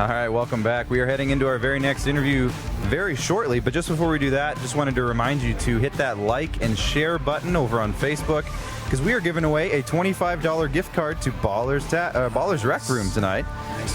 All right, welcome back. We are heading into our very next interview very shortly, but just before we do that, just wanted to remind you to hit that like and share button over on Facebook, because we are giving away a $25 gift card to Ballers Rec Room tonight.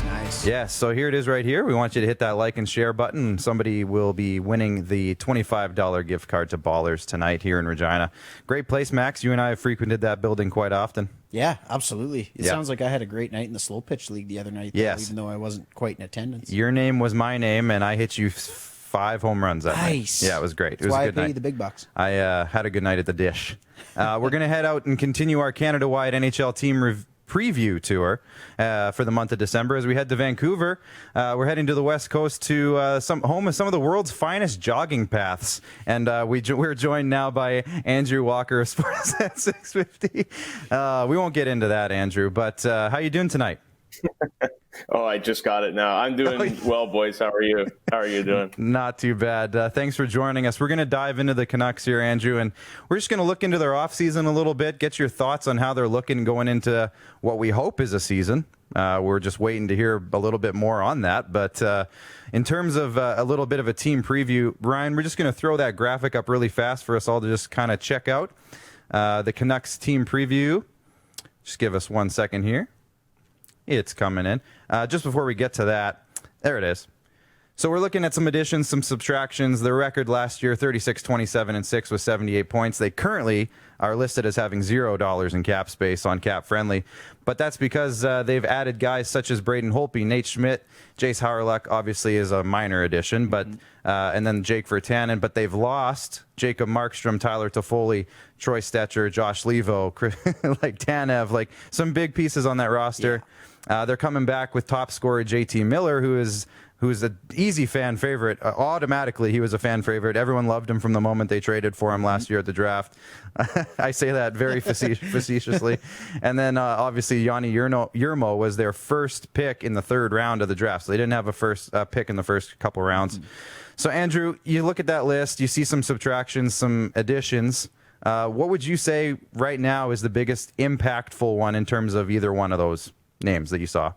Nice. Yes, so here it is right here. We want you to hit that like and share button. Somebody will be winning the $25 gift card to Ballers tonight here in Regina. Great place, Max. You and I have frequented that building quite often. Yeah, absolutely. It sounds like I had a great night in the slow pitch league the other night, though, yes, even though I wasn't quite in attendance. Your name was my name, and I hit you 5 home runs that nice. night. Yeah, it was great. That's it was why a good I pay night. the big bucks. I had a good night at the Dish. We're going to head out and continue our Canada-wide NHL Team Preview Tour for the month of December as we head to Vancouver. We're heading to the West Coast to home of some of the world's finest jogging paths. And we're joined now by Andrew Walker of Sportsnet 650. We won't get into that, Andrew, but how you doing tonight? Oh, I just got it now. I'm doing well, boys. How are you? How are you doing? Not too bad. Thanks for joining us. We're going to dive into the Canucks here, Andrew, and we're just going to look into their offseason a little bit, get your thoughts on how they're looking going into what we hope is a season. We're just waiting to hear a little bit more on that. But in terms of a little bit of a team preview, Ryan, we're just going to throw that graphic up really fast for us all to just kind of check out the Canucks team preview. Just give us 1 second here. It's coming in. Just before we get to that, there it is. So we're looking at some additions, some subtractions. Their record last year, 36, 27, and 6 with 78 points. They currently are listed as having $0 in cap space on Cap Friendly. But that's because they've added guys such as Braden Holtby, Nate Schmidt, Jace Hawryluk obviously is a minor addition, but and then Jake Virtanen. But they've lost Jacob Markstrom, Tyler Toffoli, Troy Stetcher, Josh Levo, like Tanev, like some big pieces on that roster. Yeah. They're coming back with top scorer JT Miller, who's an easy fan favorite. Automatically, he was a fan favorite. Everyone loved him from the moment they traded for him last year at the draft. I say that very facetiously. And then, obviously, Yanni Yermo was their first pick in the 3rd round of the draft. So they didn't have a first pick in the first couple rounds. So, Andrew, you look at that list. You see some subtractions, some additions. What would you say right now is the biggest impactful one in terms of either one of those names that you saw?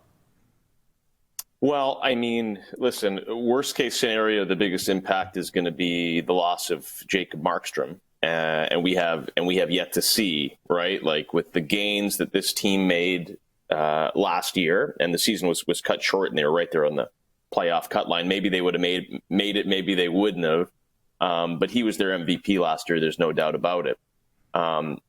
Well, I mean, listen, worst case scenario, the biggest impact is going to be the loss of Jacob Markstrom. And we have yet to see, right? Like with the gains that this team made last year, and the season was cut short and they were right there on the playoff cut line. Maybe they would have made it, maybe they wouldn't have. But he was their MVP last year. There's no doubt about it.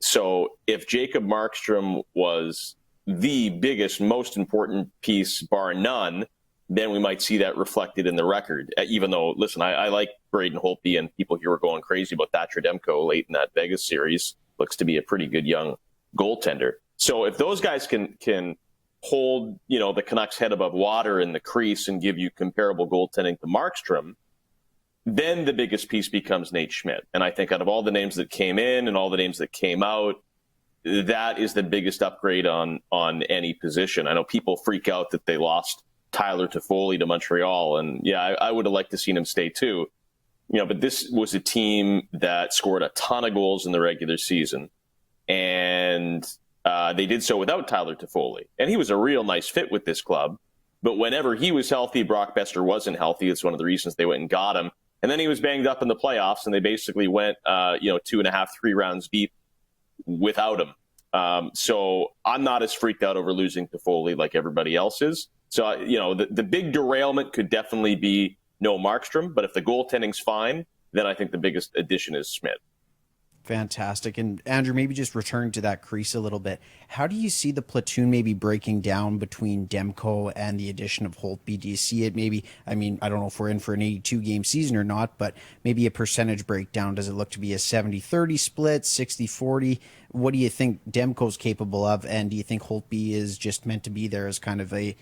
So if Jacob Markstrom was the biggest, most important piece, bar none, then we might see that reflected in the record. Even though, listen, I like Braden Holtby, and people here were going crazy about Thatcher Demko late in that Vegas series. Looks to be a pretty good young goaltender. So if those guys can hold, the Canucks' head above water in the crease and give you comparable goaltending to Markstrom, then the biggest piece becomes Nate Schmidt. And I think out of all the names that came in and all the names that came out, that is the biggest upgrade on any position. I know people freak out that they lost Tyler Toffoli to Montreal, and I would have liked to seen him stay too. But this was a team that scored a ton of goals in the regular season, and they did so without Tyler Toffoli, and he was a real nice fit with this club. But whenever he was healthy, Brock Besser wasn't healthy. It's one of the reasons they went and got him. And then he was banged up in the playoffs, and they basically went 2.5, 3 rounds deep without him. So I'm not as freaked out over losing Toffoli like everybody else is. So, the big derailment could definitely be no Markstrom, but if the goaltending's fine, then I think the biggest addition is Schmidt. Fantastic. And Andrew, maybe just returning to that crease a little bit, how do you see the platoon maybe breaking down between Demko and the addition of Holtby? Do you see it maybe, I don't know if we're in for an 82-game season or not, but maybe a percentage breakdown? Does it look to be a 70-30 split, 60-40? What do you think Demko's capable of? And do you think Holtby is just meant to be there as kind of a,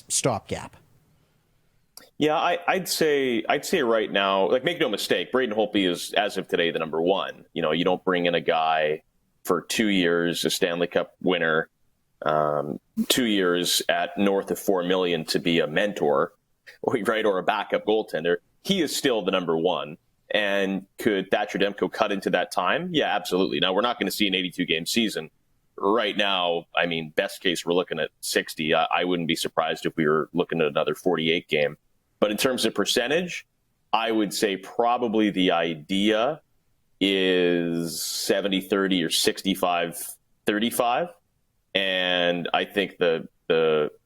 stopgap? Yeah, I'd say right now, like, make no mistake, Braden Holtby is, as of today, the number one. You don't bring in a guy for 2 years, a Stanley Cup winner, 2 years at north of $4 million to be a mentor, right, or a backup goaltender. He is still the number one. And could Thatcher Demko cut into that time? Yeah, absolutely. Now, we're not going to see an 82-game season, right now, I mean, best case, we're looking at 60. I wouldn't be surprised if we were looking at another 48 game. But in terms of percentage, I would say probably the idea is 70-30 or 65-35. And I think the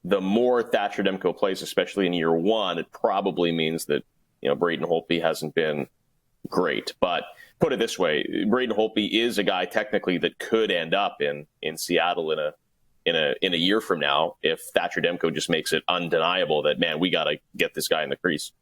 more Thatcher Demko plays, especially in year one, it probably means that, Braden Holtby hasn't been great. But put it this way, Braden Holtby is a guy technically that could end up in Seattle in a year from now if Thatcher Demko just makes it undeniable that, man, we got to get this guy in the crease.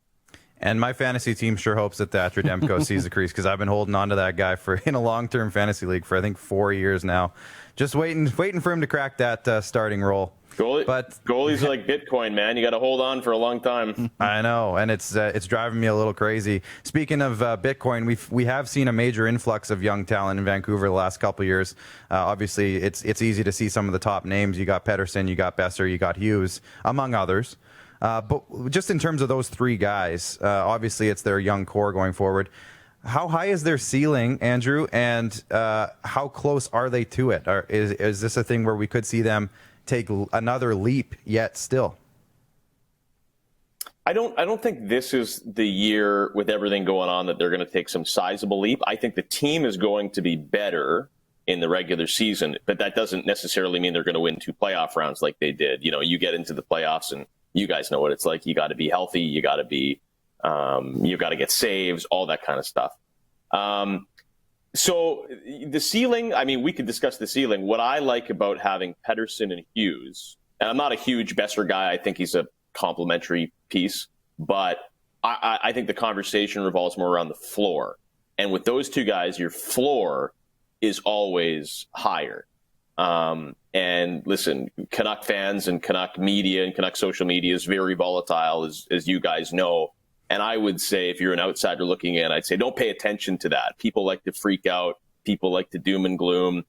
And my fantasy team sure hopes that Thatcher Demko sees the crease, because I've been holding on to that guy in a long-term fantasy league for, I think, 4 years now. Just waiting for him to crack that starting role. Goalies are like Bitcoin, man. You got to hold on for a long time. I know, and it's driving me a little crazy. Speaking of Bitcoin, we have seen a major influx of young talent in Vancouver the last couple of years. Obviously, it's easy to see some of the top names. You got Pedersen, you got Besser, you got Hughes, among others. But just in terms of those three guys, obviously it's their young core going forward. How high is their ceiling, Andrew, and how close are they to it? Is this a thing where we could see them take another leap yet still? I don't think this is the year, with everything going on, that they're going to take some sizable leap. I think the team is going to be better in the regular season, but that doesn't necessarily mean they're going to win 2 playoff rounds like they did. You get into the playoffs and you guys know what it's like. You got to be healthy. You got to get saves, all that kind of stuff. So the ceiling, I mean, we could discuss the ceiling. What I like about having Pedersen and Hughes, and I'm not a huge Besser guy. I think he's a complementary piece, but I think the conversation revolves more around the floor. And with those two guys, your floor is always higher. And listen, Canuck fans and Canuck media and Canuck social media is very volatile, as you guys know. And I would say, if you're an outsider looking in, I'd say don't pay attention to that. People like to freak out. People like to doom and gloom.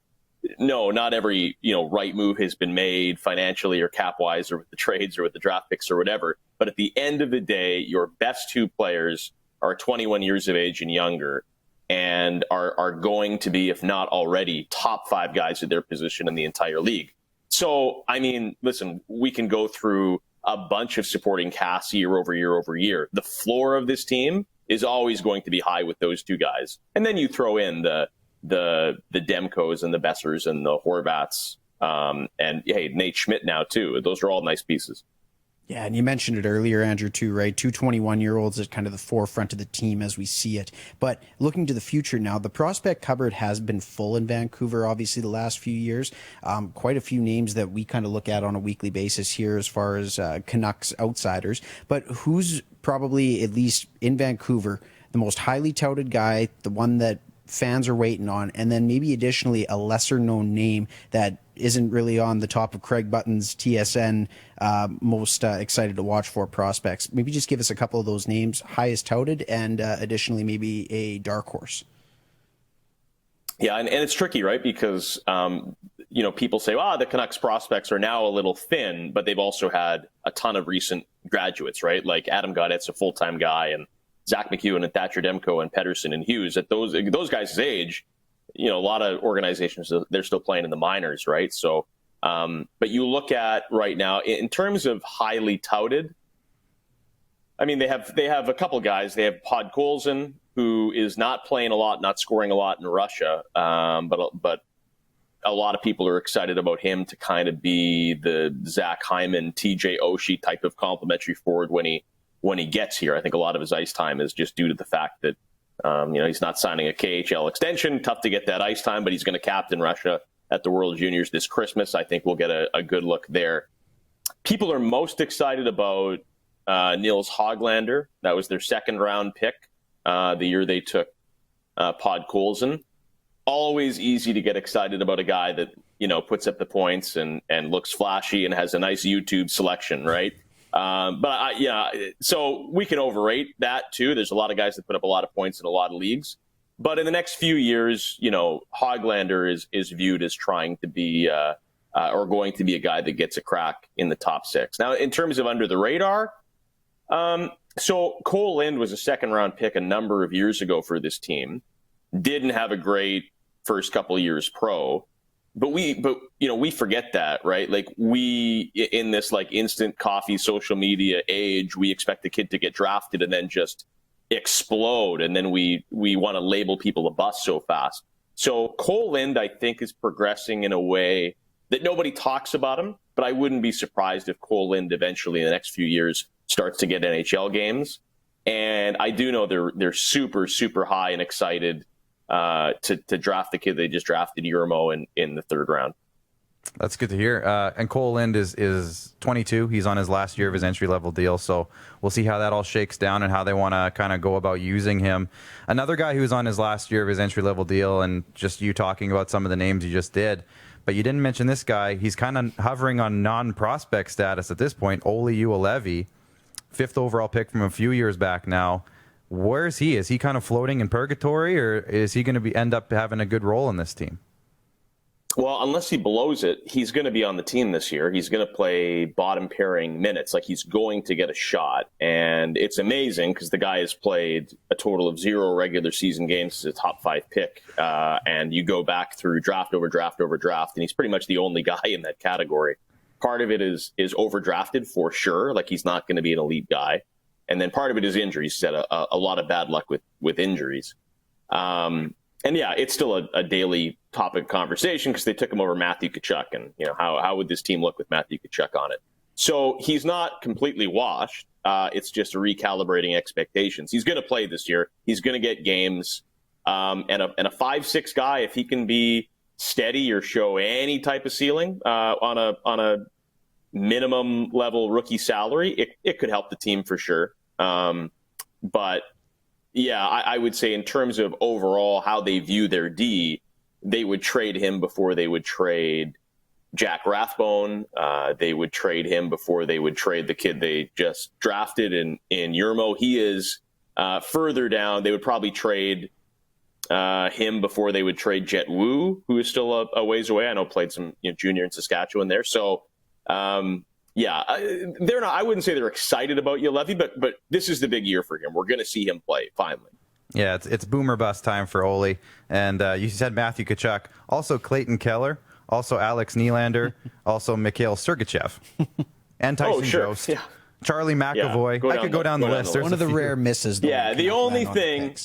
No, not every right move has been made financially or cap-wise or with the trades or with the draft picks or whatever. But at the end of the day, your best 2 players are 21 years of age and younger, and are going to be, if not already, top 5 guys at their position in the entire league. So, I mean, listen, we can go through a bunch of supporting casts year over year over year. The floor of this team is always going to be high with those 2 guys. And then you throw in the Demkos and the Bessers and the Horvats, and hey, Nate Schmidt now too. Those are all nice pieces. Yeah, and you mentioned it earlier, Andrew, too, right? 2 21-year-olds at kind of the forefront of the team as we see it. But looking to the future now, the prospect cupboard has been full in Vancouver, obviously, the last few years. Quite a few names that we kind of look at on a weekly basis here as far as Canucks outsiders. But who's probably, at least in Vancouver, the most highly touted guy, the one that fans are waiting on, and then maybe additionally a lesser known name that isn't really on the top of Craig Button's TSN most excited to watch for prospects? Maybe just give us a couple of those names, highest touted, and additionally maybe a dark horse. Yeah, and it's tricky, right? Because people say, the Canucks prospects are now a little thin, but they've also had a ton of recent graduates, right? Like Adam Gaudette's a full-time guy, and Zach McEwen and Thatcher Demko and Pedersen and Hughes. At those guys' age, a lot of organizations, they're still playing in the minors, right? So, but you look at right now in terms of highly touted. I mean, they have a couple guys. They have Podkolzin, who is not playing a lot, not scoring a lot in Russia, but a lot of people are excited about him to kind of be the Zach Hyman, TJ Oshie type of complimentary forward when he gets here. I think a lot of his ice time is just due to the fact that he's not signing a KHL extension. Tough to get that ice time, but he's going to captain Russia at the World Juniors this Christmas. I think we'll get a good look there. People are most excited about Nils Hoglander. That was their 2nd round pick the year they took Podkolzin. Always easy to get excited about a guy that puts up the points and looks flashy and has a nice YouTube selection, right? So we can overrate that too. There's a lot of guys that put up a lot of points in a lot of leagues, but in the next few years, Hoglander is viewed as trying to be, or going to be a guy that gets a crack in the top 6. Now, in terms of under the radar, so Cole Lind was a 2nd round pick a number of years ago for this team. Didn't have a great first couple of years pro. we forget that, right? Like, we, in this like instant coffee social media age, we expect the kid to get drafted and then just explode, and then we want to label people a bust so fast. So Cole Lind, I think, is progressing in a way that nobody talks about him, but I wouldn't be surprised if Cole Lind eventually in the next few years starts to get NHL games. And I do know they're super, super high and excited to draft the kid they just drafted, Yermo, in the 3rd round. That's good to hear. And Cole Lind is 22. He's on his last year of his entry-level deal, so we'll see how that all shakes down and how they want to kind of go about using him. Another guy who's on his last year of his entry-level deal, and just you talking about some of the names you just did, but you didn't mention this guy. He's kind of hovering on non-prospect status at this point, Olli Juolevi, 5th overall pick from a few years back now. Where is he? Is he kind of floating in purgatory, or is he going to end up having a good role in this team? Well, unless he blows it, he's going to be on the team this year. He's going to play bottom pairing minutes. Like, he's going to get a shot. And it's amazing because the guy has played a total of 0 regular season games as a top 5 pick. And you go back through draft over draft over draft, and he's pretty much the only guy in that category. Part of it is overdrafted for sure. Like, he's not going to be an elite guy. And then part of it is injuries. He's had a lot of bad luck with injuries. And yeah, it's still a daily topic of conversation because they took him over Matthew Tkachuk, and how would this team look with Matthew Tkachuk on it? So he's not completely washed. It's just recalibrating expectations. He's going to play this year. He's going to get games. And a 5'6" guy, if he can be steady or show any type of ceiling on a minimum level rookie salary, it could help the team for sure. But yeah, I would say in terms of overall how they view their D, they would trade him before they would trade Jack Rathbone. They would trade him before they would trade the kid they just drafted in Yermo. He is further down. They would probably trade him before they would trade Jet Wu, who is still a ways away. I know played some junior in Saskatchewan there. So yeah, they're not. I wouldn't say they're excited about Juolevi, but this is the big year for him. We're going to see him play finally. Yeah, it's boomer bust time for Olli. And you said Matthew Tkachuk, also Clayton Keller, also Alex Nylander, also Mikhail Sergachev, and Tyson Jost, yeah. Charlie McAvoy. Yeah, I could go down the list. One of the rare misses. Yeah, the only thing.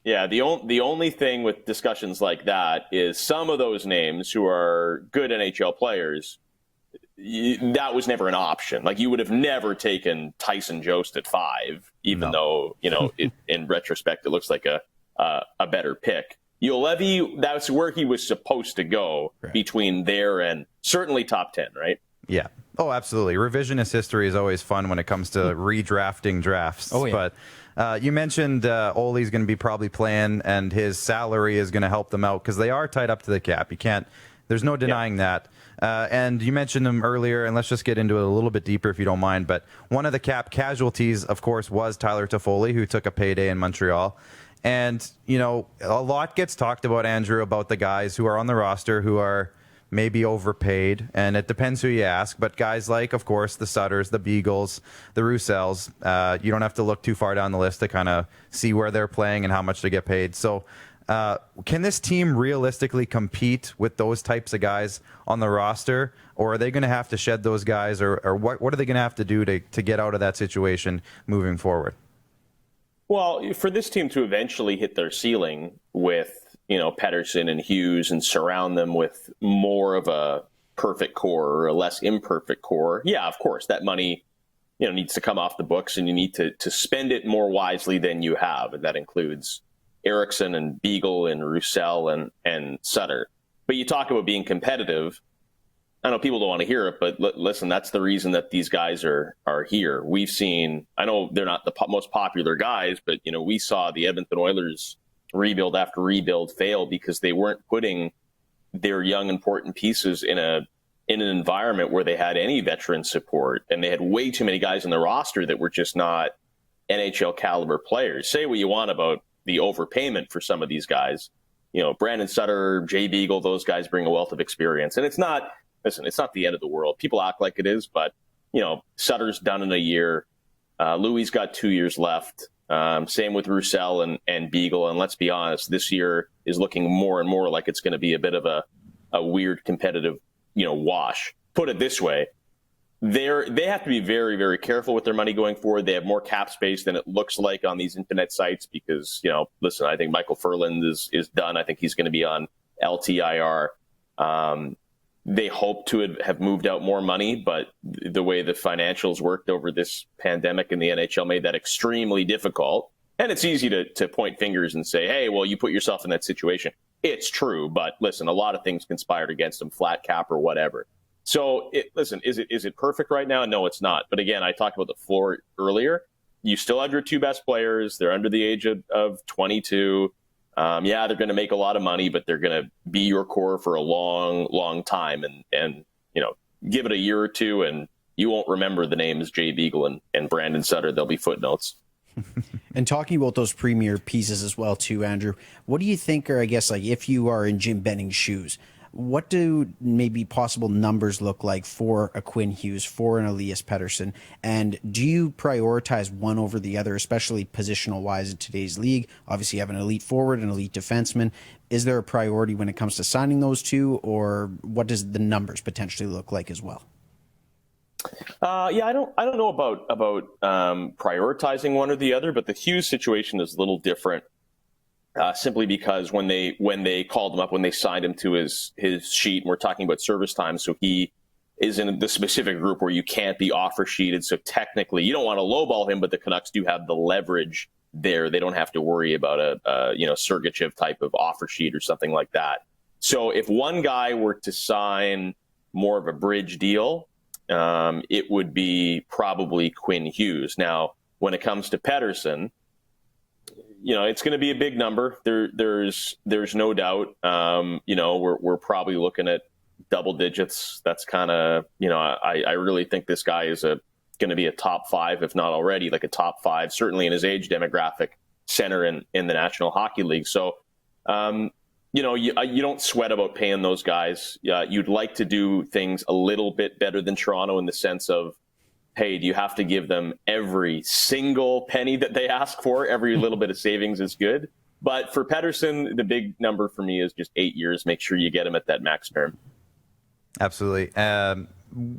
Yeah, the only thing with discussions like that is some of those names who are good NHL players, that was never an option. Like, you would have never taken Tyson Jost at 5, even though, in retrospect, it looks like a better pick. Juolevi, that's where he was supposed to go, between there and certainly top 10, right? Yeah. Oh, absolutely. Revisionist history is always fun when it comes to redrafting drafts. Oh, yeah. But you mentioned Olli's going to be probably playing, and his salary is going to help them out because they are tied up to the cap. There's no denying that. And you mentioned them earlier, and let's just get into it a little bit deeper if you don't mind. But one of the cap casualties, of course, was Tyler Toffoli, who took a payday in Montreal. And, a lot gets talked about, Andrew, about the guys who are on the roster who are maybe overpaid. And it depends who you ask. But guys like, of course, the Sutters, the Beagles, the Russells, you don't have to look too far down the list to kind of see where they're playing and how much they get paid. So can this team realistically compete with those types of guys on the roster, or are they going to have to shed those guys, or what are they going to have to do to get out of that situation moving forward? Well, for this team to eventually hit their ceiling with, Pedersen and Hughes and surround them with more of a perfect core or a less imperfect core, yeah, of course, that money, needs to come off the books, and you need to spend it more wisely than you have. And that includes Eriksson and Beagle and Roussel and Sutter. But you talk about being competitive. I know people don't want to hear it, but listen, that's the reason that these guys are here. We've seen, I know they're not the most popular guys, but we saw the Edmonton Oilers rebuild after rebuild fail because they weren't putting their young important pieces in an environment where they had any veteran support, and they had way too many guys in the roster that were just not NHL caliber players. Say what you want about the overpayment for some of these guys. Brandon Sutter, Jay Beagle, those guys bring a wealth of experience. And it's not the end of the world. People act like it is, but, Sutter's done in a year. Louis got 2 years left. Same with Roussel and Beagle. And let's be honest, this year is looking more and more like it's going to be a bit of a a weird competitive, wash. Put it this way. They have to be very, very careful with their money going forward. They have more cap space than it looks like on these internet sites because, listen, I think Michael Furland is done. I think he's going to be on LTIR. They hope to have moved out more money, but the way the financials worked over this pandemic in the NHL made that extremely difficult. And it's easy to point fingers and say, hey, well, you put yourself in that situation. It's true, but listen, a lot of things conspired against them, flat cap or whatever. So, listen, is it perfect right now? No, it's not. But again, I talked about the floor earlier. You still have your two best players. They're under the age of 22. They're going to make a lot of money, but they're going to be your core for a long, long time. And give it a year or two, and you won't remember the names Jay Beagle and Brandon Sutter. There'll be footnotes. And talking about those premier pieces as well, too, Andrew, what do you think are, I guess, like if you are in Jim Benning's shoes, what do maybe possible numbers look like for a Quinn Hughes, for an Elias Pettersson? And do you prioritize one over the other, especially positional-wise in today's league? Obviously, you have an elite forward, an elite defenseman. Is there a priority when it comes to signing those two, or what does the numbers potentially look like as well? I don't know about prioritizing one or the other, but the Hughes situation is a little different. Simply because when they called him up, when they signed him to his sheet, and we're talking about service time, so he is in the specific group where you can't be offer sheeted. So technically, you don't want to lowball him, but the Canucks do have the leverage there. They don't have to worry about a Sergachev type of offer sheet or something like that. So if one guy were to sign more of a bridge deal, it would be probably Quinn Hughes. Now, when it comes to Pedersen, it's going to be a big number. There's no doubt. We're probably looking at double digits. That's kind of, I really think this guy is going to be a top 5, if not already, like a top 5, certainly in his age demographic, center in the National Hockey League. So, you don't sweat about paying those guys. You'd like to do things a little bit better than Toronto in the sense of, hey, do you have to give them every single penny that they ask for? Every little bit of savings is good. But for Pedersen, the big number for me is just 8 years. Make sure you get him at that max term. Absolutely.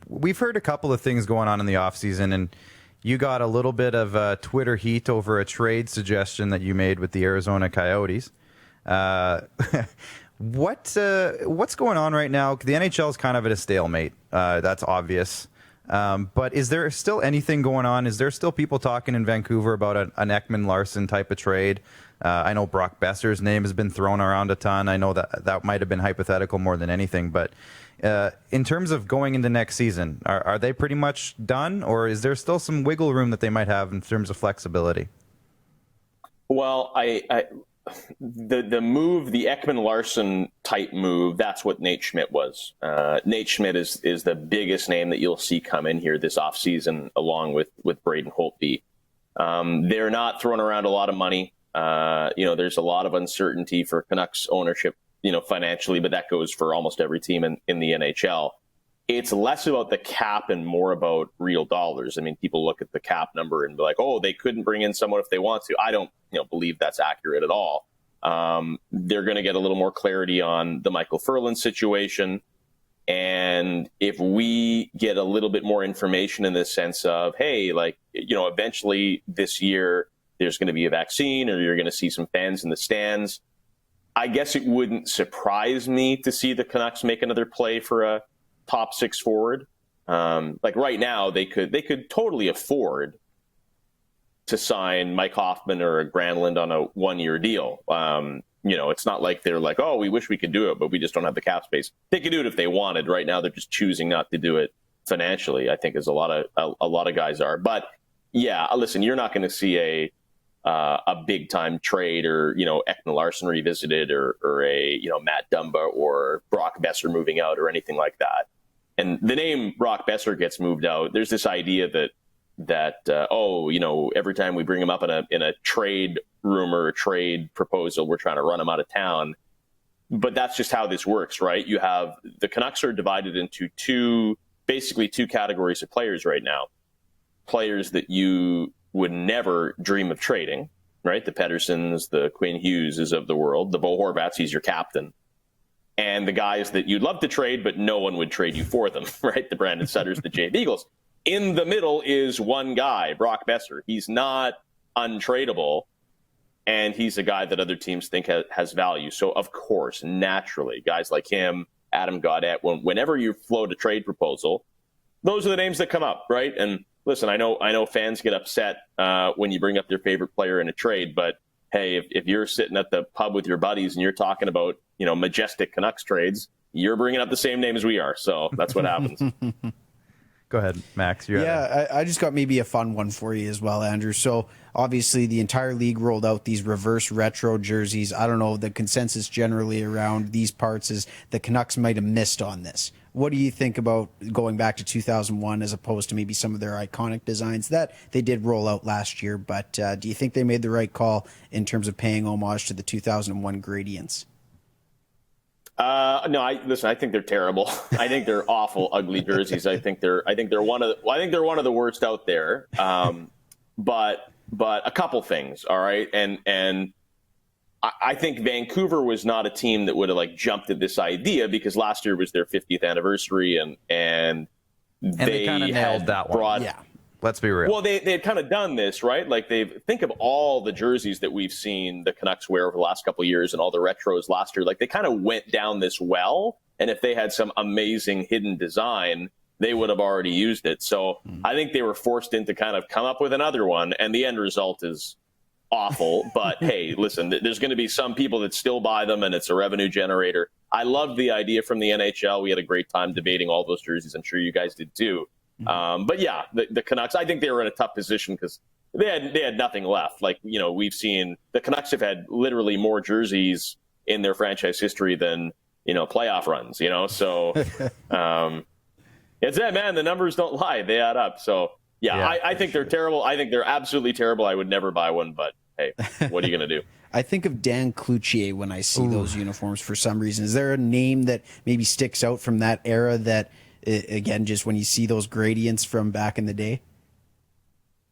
We've heard a couple of things going on in the offseason, and you got a little bit of Twitter heat over a trade suggestion that you made with the Arizona Coyotes. What's going on right now? The NHL is kind of at a stalemate. That's obvious. But is there still anything going on? Is there still people talking in Vancouver about an Ekman-Larsson type of trade? I know Brock Besser's name has been thrown around a ton. I know that might have been hypothetical more than anything. But in terms of going into next season, are they pretty much done? Or is there still some wiggle room that they might have in terms of flexibility? Well, the move, the Ekman-Larsson type move, that's what Nate Schmidt was. Nate Schmidt is the biggest name that you'll see come in here this offseason, along with Braden Holtby. They're not throwing around a lot of money. There's a lot of uncertainty for Canucks ownership, financially, but that goes for almost every team in the NHL. It's less about the cap and more about real dollars. I mean, people look at the cap number and be like, oh, they couldn't bring in someone if they want to. I don't believe that's accurate at all. They're going to get a little more clarity on the Michael Furland situation. And if we get a little bit more information in the sense of, hey, eventually this year there's going to be a vaccine or you're going to see some fans in the stands, I guess it wouldn't surprise me to see the Canucks make another play for a top 6 forward. Right now, they could totally afford to sign Mike Hoffman or a Granlund on a 1-year deal. It's not like they're like, oh, we wish we could do it, but we just don't have the cap space. They could do it if they wanted. Right now, they're just choosing not to do it financially, I think, as a lot of guys are. But yeah, listen, you're not going to see a big time trade or Ekman-Larsson revisited or a Matt Dumba or Brock Besser moving out or anything like that. And the name Brock Besser gets moved out. There's this idea that every time we bring him up in a trade rumor, a trade proposal, we're trying to run him out of town. But that's just how this works, right? You have the Canucks are divided into two categories of players right now. Players that you would never dream of trading, right? The Pedersens, the Quinn Hugheses of the world, the Bo Horvats, he's your captain. and the guys that you'd love to trade, but no one would trade you for them, right? The Brandon Sutters, the Jay Beagles. In the middle is one guy, Brock Besser. He's not untradeable, and he's a guy that other teams think has value. So, of course, naturally, guys like him, Adam Gaudette, whenever you float a trade proposal, those are the names that come up, right? And listen, I know fans get upset when you bring up their favorite player in a trade, but hey, if you're sitting at the pub with your buddies and you're talking about, majestic Canucks trades, you're bringing up the same names we are. So that's what happens. Go ahead, Max. I just got maybe a fun one for you as well, Andrew. So obviously the entire league rolled out these reverse retro jerseys. I don't know, the consensus generally around these parts is the Canucks might have missed on this. What do you think about going back to 2001 as opposed to maybe some of their iconic designs that they did roll out last year? But do you think they made the right call in terms of paying homage to the 2001 gradients? No, I think they're terrible. I think they're awful, ugly jerseys. I think they're one of the worst out there. But a couple things, all right, and I think Vancouver was not a team that would have jumped at this idea because last year was their 50th anniversary and they kind of nailed that one. Yeah. Let's be real. Well, they had kind of done this, right? Think of all the jerseys that we've seen the Canucks wear over the last couple of years and all the retros last year. They kind of went down this well, and if they had some amazing hidden design, they would have already used it. So I think they were forced into kind of come up with another one, and the end result is awful. But hey, listen, there's going to be some people that still buy them, and it's a revenue generator. I loved the idea from the NHL. We had a great time debating all those jerseys. I'm sure you guys did too. But yeah, the Canucks, I think they were in a tough position because they had nothing left. We've seen the Canucks have had literally more jerseys in their franchise history than, playoff runs, So it's that, man. The numbers don't lie. They add up. So yeah. I think they're terrible. I think they're absolutely terrible. I would never buy one, but hey, what are you going to do? I think of Dan Cloutier when I see those uniforms for some reason. Is there a name that maybe sticks out from that era that, again, just when you see those gradients from back in the day?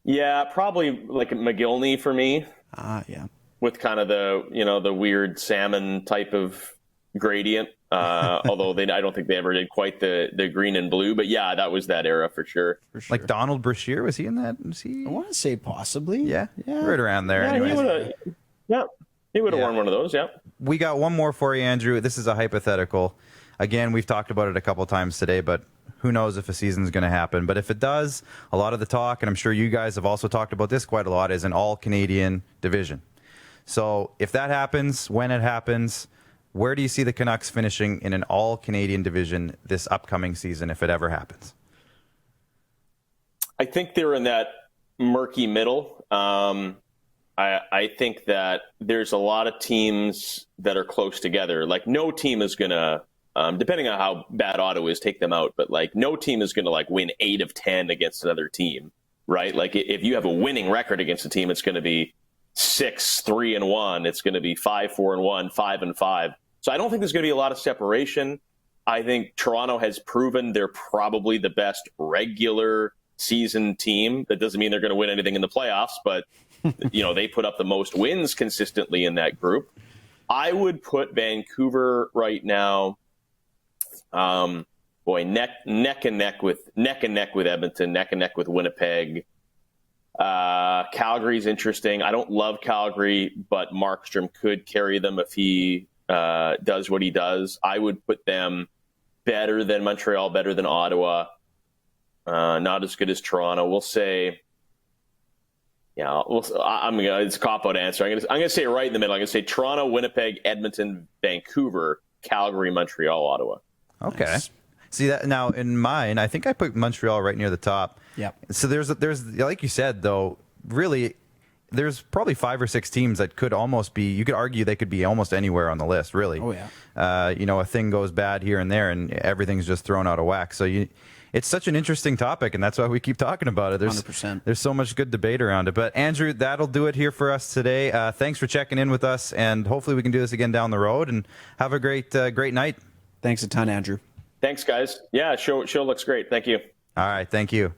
Yeah, probably McGillney for me. Yeah. With kind of the weird salmon type of gradient. Although I don't think they ever did quite the green and blue. But yeah, that was that era for sure. Like Donald Brashear, was he in that? I want to say possibly. Yeah. Right around there. Yeah, he would have worn one of those, yeah. We got one more for you, Andrew. This is a hypothetical. Again, we've talked about it a couple times today, but who knows if a season's going to happen. But if it does, a lot of the talk, and I'm sure you guys have also talked about this quite a lot, is an all-Canadian division. So if that happens, when it happens, where do you see the Canucks finishing in an all-Canadian division this upcoming season, if it ever happens? I think they're in that murky middle. I think that there's a lot of teams that are close together. No team is going to, depending on how bad Ottawa is, take them out. But no team is going to win 8 of 10 against another team, right? If you have a winning record against a team, it's going to be 6-3-1. It's going to be 5-4-1, 5-5. So I don't think there's going to be a lot of separation. I think Toronto has proven they're probably the best regular season team. That doesn't mean they're going to win anything in the playoffs, but they put up the most wins consistently in that group. I would put Vancouver right now, neck and neck with Edmonton, neck and neck with Winnipeg. Calgary's interesting. I don't love Calgary, but Markstrom could carry them if he does what he does. I would put them better than Montreal, better than Ottawa. Not as good as Toronto. We'll say. Yeah, it's a cop-out answer. I'm gonna say right in the middle. I'm gonna say Toronto, Winnipeg, Edmonton, Vancouver, Calgary, Montreal, Ottawa. Okay. Nice. See that now in mine, I think I put Montreal right near the top. Yeah. So there's like you said though, really, there's probably 5 or 6 teams that could almost be. You could argue they could be almost anywhere on the list. Really. Oh yeah. A thing goes bad here and there, and everything's just thrown out of whack. So it's such an interesting topic, and that's why we keep talking about it. 100%. There's so much good debate around it. But, Andrew, that'll do it here for us today. Thanks for checking in with us, and hopefully we can do this again down the road. And have a great night. Thanks a ton, Andrew. Thanks, guys. Yeah, show looks great. Thank you. All right, thank you.